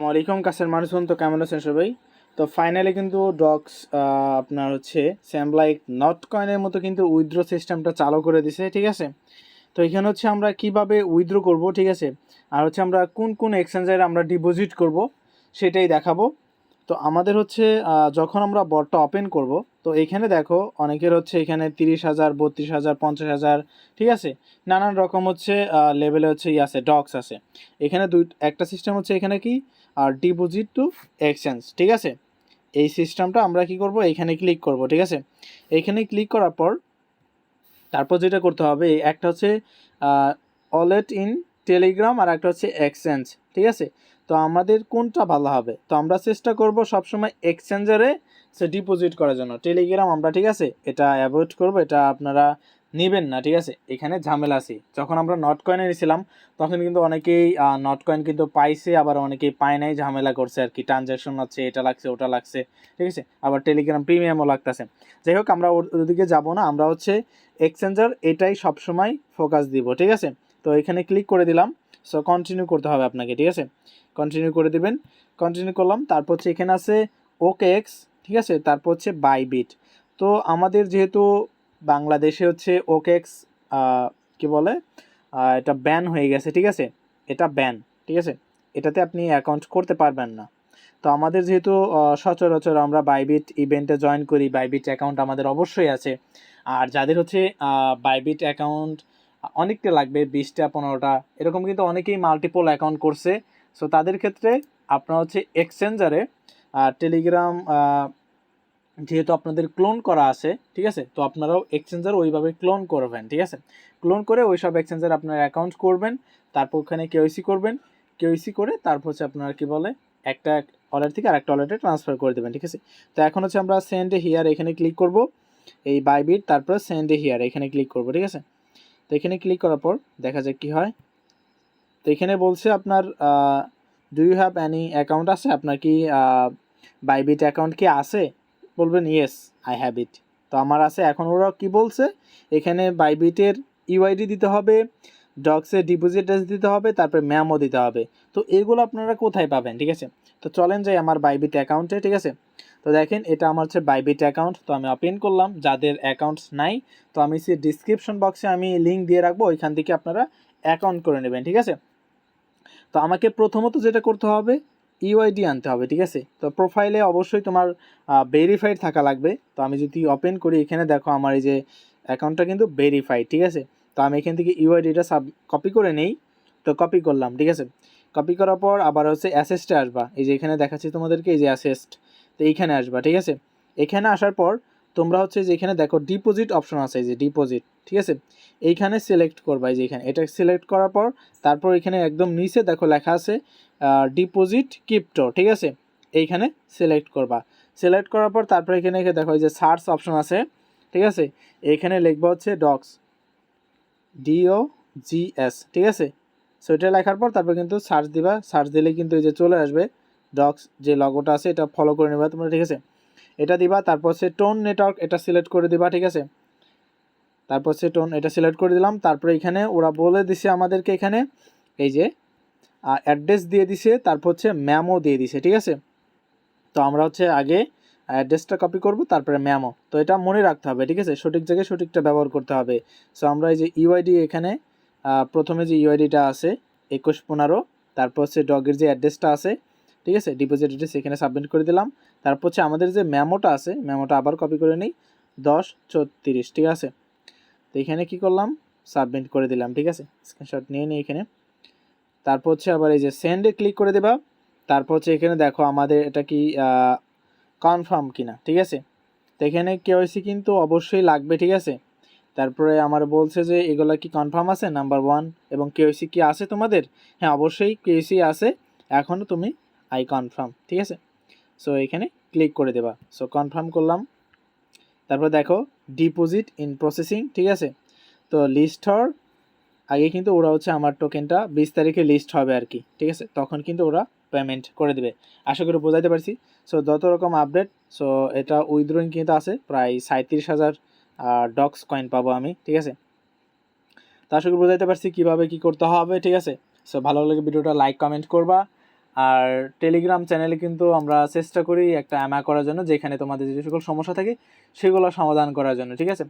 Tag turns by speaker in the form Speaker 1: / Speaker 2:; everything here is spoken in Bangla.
Speaker 1: ওয়ালাইকুম কাছের মানুষজন, তো কেমন আছেন সবাই? তো ফাইনালি কিন্তু ডক্স আপনার হচ্ছে স্যাম লাইক নট কয়েনের মতো কিন্তু উইথড্র সিস্টেমটা চালু করে দিছে, ঠিক আছে? তো এখানে হচ্ছে আমরা কিভাবে উইথড্র করব, ঠিক আছে, আর হচ্ছে আমরা কোন কোন এক্সচেঞ্জারে আমরা ডিপোজিট করব সেটাই দেখাবো। তো আমাদের হচ্ছে যখন আমরা বটটা ওপেন করব, তো এখানে দেখো অনেকের হচ্ছে এখানে 30,000, 32,000, 50,000, ঠিক আছে, নানান রকম হচ্ছে লেভেলে হচ্ছে আছে ডক্স আছে। এখানে একটা সিস্টেম হচ্ছে এখানে কি আর ডিপোজিট টু এক্সচেঞ্জ, ঠিক আছে। এই সিস্টেমটা আমরা কি করব, এখানে ক্লিক করব, ঠিক আছে। এখানে ক্লিক করার পর তারপর যেটা করতে হবে, একটা হচ্ছে ওয়ালেট ইন টেলিগ্রাম আর একটা হচ্ছে এক্সচেঞ্জ, ঠিক আছে। তো আমাদের কোনটা ভালো হবে? তো আমরা চেষ্টা করব সবসময় এক্সচেঞ্জারে সে ডিপোজিট করার জন্য। টেলিগ্রাম আমরা, ঠিক আছে, এটা অ্যাভয়েড করব, এটা আপনারা নেবেন না, ঠিক আছে। এখানে ঝামেলা আছে। যখন আমরা নট কয়েনে নিয়েছিলাম তখন কিন্তু অনেকেই নট কয়েন কিন্তু পাইছে, আবার অনেকেই পায় নাই, ঝামেলা করছে আর কি, ট্রানজ্যাকশন আছে, এটা লাগছে ওটা লাগছে, ঠিক আছে, আবার টেলিগ্রাম প্রিমিয়ামও লাগতেছে। যাই হোক, আমরা ওদিকে যাব না, আমরা হচ্ছে এক্সচেঞ্জার এটাই সবসময় ফোকাস দিব, ঠিক আছে। তো এখানে ক্লিক করে দিলাম। সো কন্টিনিউ করতে হবে আপনাকে, ঠিক আছে, কন্টিনিউ করে দিবেন। কন্টিনিউ করলাম। তারপর হচ্ছে এখানে আছে ওকে এক্স, ঠিক আছে, তারপর হচ্ছে বাইবিট। তো আমাদের যেহেতু বাংলাদেশে হচ্ছে ওকে এক্স কী বলে, এটা ব্যান হয়ে গেছে, ঠিক আছে, এটা ব্যান, ঠিক আছে, এটাতে আপনি অ্যাকাউন্ট করতে পারবেন না। তো আমাদের যেহেতু সচরাচর আমরা বাইবিট ইভেন্টে জয়েন করি, বাইবিট অ্যাকাউন্ট আমাদের অবশ্যই আছে। আর যাদের হচ্ছে বাইবিট অ্যাকাউন্ট অনেকটা লাগবে, 20টা 15টা এরকম, কিন্তু অনেকেই মাল্টিপল অ্যাকাউন্ট করছে। সো তাদের ক্ষেত্রে আপনার হচ্ছে এক্সচেঞ্জারে টেলিগ্রাম যেহেতু আপনাদের ক্লোন করা আছে, ঠিক আছে, তো আপনারাও এক্সচেঞ্জার ওইভাবে ক্লোন করবেন, ঠিক আছে। ক্লোন করে ওই সব এক্সচেঞ্জার আপনার অ্যাকাউন্ট করবেন, তারপর ওখানে কেওয়াইসি করবেন। কেওয়াইসি করে তারপর হচ্ছে আপনার কি বলে একটা ওয়ালেট থেকে আরেকটা ওয়ালেটে ট্রান্সফার করে দেবেন, ঠিক আছে। তো এখন হচ্ছে আমরা সেন্ড হিয়ার এখানে ক্লিক করব, এই বাইবিট, তারপর সেন্ড হিয়ার এখানে ক্লিক করব, ঠিক আছে। তো এখানে ক্লিক করার পর দেখা যাক কি হয়। তো এখানে বলছে আপনার do you have any account আছে, আপনার কি বাইবিট অ্যাকাউন্ট কি আছে? বলবেন ইয়েস আই হ্যাভ ইট। তো আমার আছে। এখন ওরা কি বলছে, এখানে বাইবিটের ইউআইডি দিতে হবে, ডক্সের ডিপোজিট অ্যাড্রেস দিতে হবে, তারপরে ম্যামও দিতে হবে। তো এগুলো আপনারা কোথায় পাবেন, ঠিক আছে? তো চলেন যাই আমার বাইবিট অ্যাকাউন্টে, ঠিক আছে। তো দেখেন এটা আমার হচ্ছে বাইবিট অ্যাকাউন্ট। তো আমি ওপেন করলাম। যাদের অ্যাকাউন্টস নাই, তো আমি সে ডিসক্রিপশন বক্সে আমি লিঙ্ক দিয়ে রাখবো, ওইখান থেকে আপনারা অ্যাকাউন্ট করে নেবেন, ঠিক আছে। তো আমাকে প্রথমত যেটা করতে হবে, ইউআইডি আনতে হবে, ঠিক আছে। তো প্রোফাইলে অবশ্যই তোমার ভেরিফাইড থাকা লাগবে। তো আমি যদি ওপেন করি, এখানে দেখো আমার এই যে অ্যাকাউন্টটা কিন্তু ভেরিফাইড, ঠিক আছে। তো আমি এখান থেকে ইউআইডিটা কপি করে নেই। তো কপি করলাম, ঠিক আছে। কপি করার পর আবার হচ্ছে অ্যাসেস্টে আসবা, এই যে এখানে দেখাচ্ছি তোমাদেরকে, এই যে অ্যাসেস্ট। তো এইখানে আসবা, ঠিক আছে। এখানে আসার পর তোমরা হচ্ছে যে এখানে দেখো ডিপোজিট অপশন আছে, এই যে ডিপোজিট, ঠিক আছে, এইখানে সিলেক্ট করবা, এই যে এখানে এটা সিলেক্ট করার পর তারপর এখানে একদম নিচে দেখো লেখা আছে ডিপোজিট ক্রিপ্টো, ঠিক আছে, এইখানে সিলেক্ট করবা। সিলেক্ট করার পর তারপর এখানে দেখো এই যে সার্চ অপশন আছে, ঠিক আছে, এইখানে লিখবা হচ্ছে ডক্স, DOGS, ঠিক আছে। সো এটা লেখার পর তারপর কিন্তু সার্চ দিবা। সার্চ দিলে কিন্তু এই যে চলে আসবে ডক্স, যে লগোটা আছে এটা ফলো করে নেবা তোমরা, ঠিক আছে। এটা দিবা। তারপর হচ্ছে টোন নেটওয়ার্ক, এটা সিলেক্ট করে দিবা, ঠিক আছে। তারপর হচ্ছে টোন, এটা সিলেক্ট করে দিলাম। তারপরে এখানে ওরা বলে দিছে আমাদেরকে, এখানে এই যে অ্যাড্রেস দিয়ে দিছে, তারপর হচ্ছে ম্যামও দিয়ে দিছে, ঠিক আছে। তো আমরা হচ্ছে আগে অ্যাড্রেসটা কপি করব, তারপরে ম্যামও। তো এটা মনে রাখতে হবে, ঠিক আছে, সঠিক জায়গায় সঠিকটা ব্যবহার করতে হবে। সো আমরা এই যে ইউআইডি, এখানে প্রথমে যে ইউআইডিটা আছে 2115, তারপর হচ্ছে ডগের যে অ্যাড্রেসটা আছে, ঠিক আছে, ডিপোজিট অ্যাড্রেস, এখানে সাবমিট করে দিলাম। তারপর হচ্ছে আমাদের যে ম্যামোটা আছে, ম্যামোটা আবার কপি করে নিই, 1034, ঠিক আছে। তো এখানে কি করলাম, সাবমিট করে দিলাম, ঠিক আছে, স্ক্রিনশট নিয়ে নিই এখানে। তারপর হচ্ছে আবার এই যে সেন্ডে ক্লিক করে দেবা। তারপর হচ্ছে এখানে দেখো আমাদের এটা কি কনফার্ম কিনা, ঠিক আছে। তো এখানে কেওয়াইসি কিন্তু অবশ্যই লাগবে, ঠিক আছে। তারপরে আমার বলছে যে এগুলা কি কনফার্ম আছে, নাম্বার 1, এবং কেওয়াইসি কি আছে তোমাদের? হ্যাঁ, অবশ্যই কেওয়াইসি আছে। এখনও তুমি আই কনফার্ম, ঠিক আছে। সো এখানে ক্লিক করে দেবা। সো কনফার্ম করলাম। তারপর দেখো ডিপোজিট ইন প্রসেসিং, ঠিক আছে। তো লিস্ট হওয়ার আগে কিন্তু ওরা হচ্ছে আমার টোকেনটা 20 তারিখে লিস্ট হবে আর কি, ঠিক আছে, তখন কিন্তু ওরা পেমেন্ট করে দেবে। আশা করি বোঝাইতে পারছি। সো যত রকম আপডেট, সো এটা উইথড্রয়িং কিন্তু আছে প্রায় 37,000 ডক্স কয়েন পাবো আমি, ঠিক আছে। তো আশা করি বোঝাইতে পারছি কীভাবে কী করতে হবে, ঠিক আছে। সো ভালো লাগে ভিডিওটা লাইক কমেন্ট করবা। আর টেলিগ্রাম চ্যানেলে কিন্তু আমরা চেষ্টা করি একটা অ্যামা করার জন্য, যেখানে তোমাদের যে সকল সমস্যা থাকে সেগুলো সমাধান করার জন্য, ঠিক আছে।